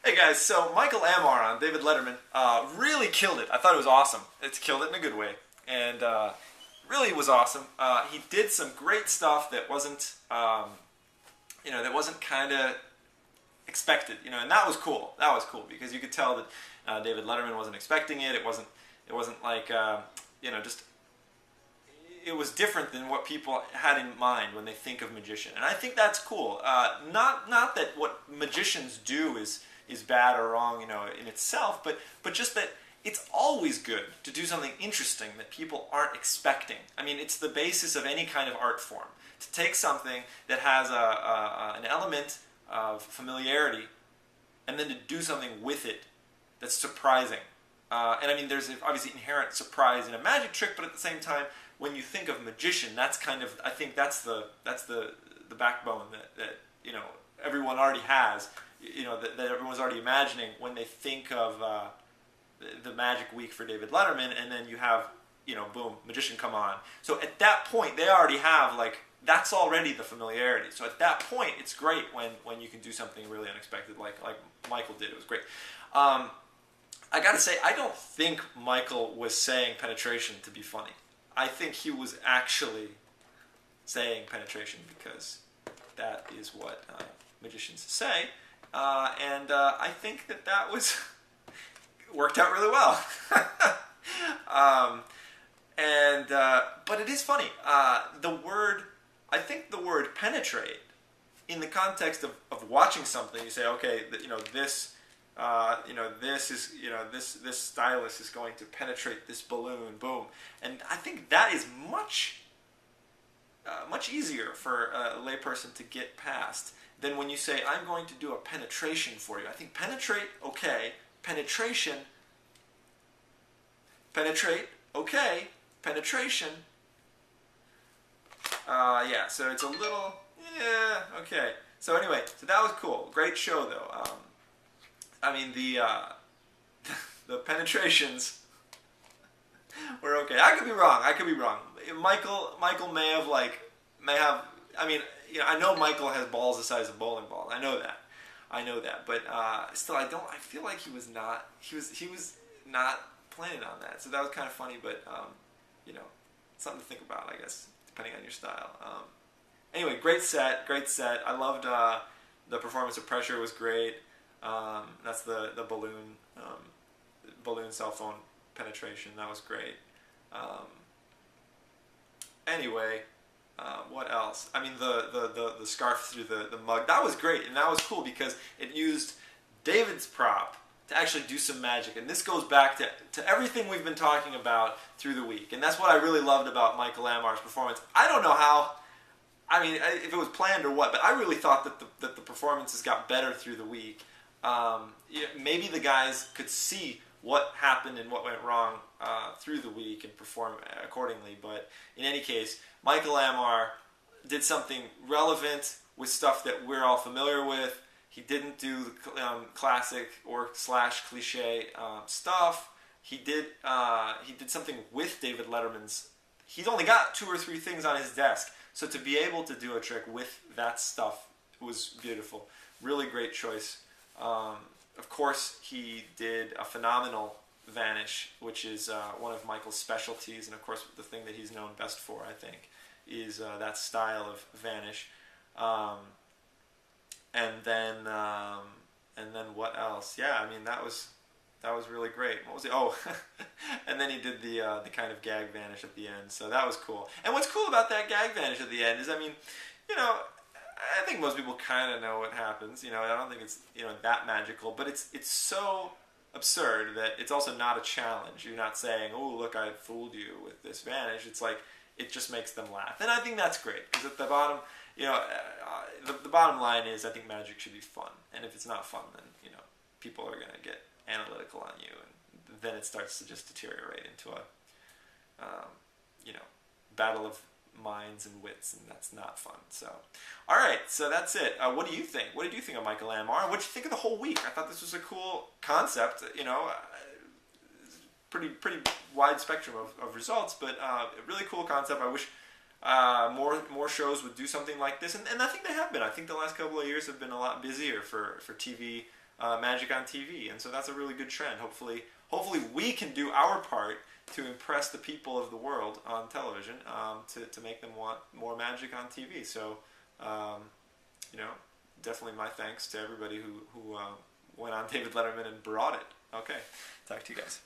Hey guys, so Michael Ammar on David Letterman really killed it. I thought it was awesome. It's killed it in a good way, and really was awesome. He did some great stuff that wasn't, that wasn't kind of expected, and that was cool. That was cool because you could tell that David Letterman wasn't expecting it. It wasn't like, just it was different than what people had in mind when they think of magician, and I think that's cool. Not that what magicians do is bad or wrong, in itself, but just that it's always good to do something interesting that people aren't expecting. I mean, it's the basis of any kind of art form to take something that has an element of familiarity and then to do something with it that's surprising. And I mean, there's obviously inherent surprise in a magic trick, but at the same time, when you think of magician, that's kind of, I think that's the backbone that everyone already has, that everyone's already imagining when they think of the magic week for David Letterman, and then you have, boom, magician come on. So at that point, they already have, that's already the familiarity. So at that point, it's great when you can do something really unexpected like Michael did. It was great. I gotta say, I don't think Michael was saying penetration to be funny. I think he was actually saying penetration because that is what magicians say. And I think that was worked out really well. But it is funny. I think the word penetrate, in the context of watching something, you say, okay, this stylus is going to penetrate this balloon, boom. And I think that is much easier for a layperson to get past than when you say, I'm going to do a penetration for you. I think penetrate, okay. Penetration, penetrate, okay. Penetration, yeah, so it's a little, yeah, okay. So anyway, so that was cool. Great show, though. I mean, the penetrations were okay. I could be wrong. Michael may have. I mean, I know Michael has balls the size of bowling balls. I know that. But still, I feel like he was not. He was not planning on that. So that was kind of funny. But something to think about, I guess, depending on your style. Anyway, great set. I loved the performance of Pressure was great. That's the balloon cell phone penetration. That was great. Anyway, what else? I mean, the scarf through the mug. That was great, and that was cool because it used David's prop to actually do some magic. And this goes back to everything we've been talking about through the week. And that's what I really loved about Michael Ammar's performance. I don't know how. I mean, if it was planned or what, but I really thought that the performances got better through the week. Maybe the guys could see what happened and what went wrong through the week and perform accordingly. But in any case, Michael Ammar did something relevant with stuff that we're all familiar with. He didn't do the classic or / cliche stuff. He did something with David Letterman's. He's only got 2 or 3 things on his desk, so to be able to do a trick with that stuff was beautiful. Really great choice. Of course, he did a phenomenal vanish, which is one of Michael's specialties, and of course the thing that he's known best for, I think, is that style of vanish. And then what else? Yeah, I mean that was really great. What was it? Oh, and then he did the kind of gag vanish at the end. So that was cool. And what's cool about that gag vanish at the end is, I mean, I think most people kind of know what happens. I don't think it's that magical, but it's so absurd that it's also not a challenge. You're not saying, "Oh, look, I fooled you with this vanish." It's like it just makes them laugh, and I think that's great because at the bottom, the bottom line is I think magic should be fun, and if it's not fun, then people are gonna get analytical on you, and then it starts to just deteriorate into a battle of minds and wits, and that's not fun. So, all right, so that's it. What do you think? What did you think of Michael Ammar? What did you think of the whole week? I thought this was a cool concept. Pretty wide spectrum of results, but a really cool concept. I wish more shows would do something like this, and I think they have been. I think the last couple of years have been a lot busier for TV magic on TV, and so that's a really good trend. Hopefully we can do our part to impress the people of the world on television, to make them want more magic on TV. So, definitely my thanks to everybody who went on David Letterman and brought it. Okay, talk to you guys.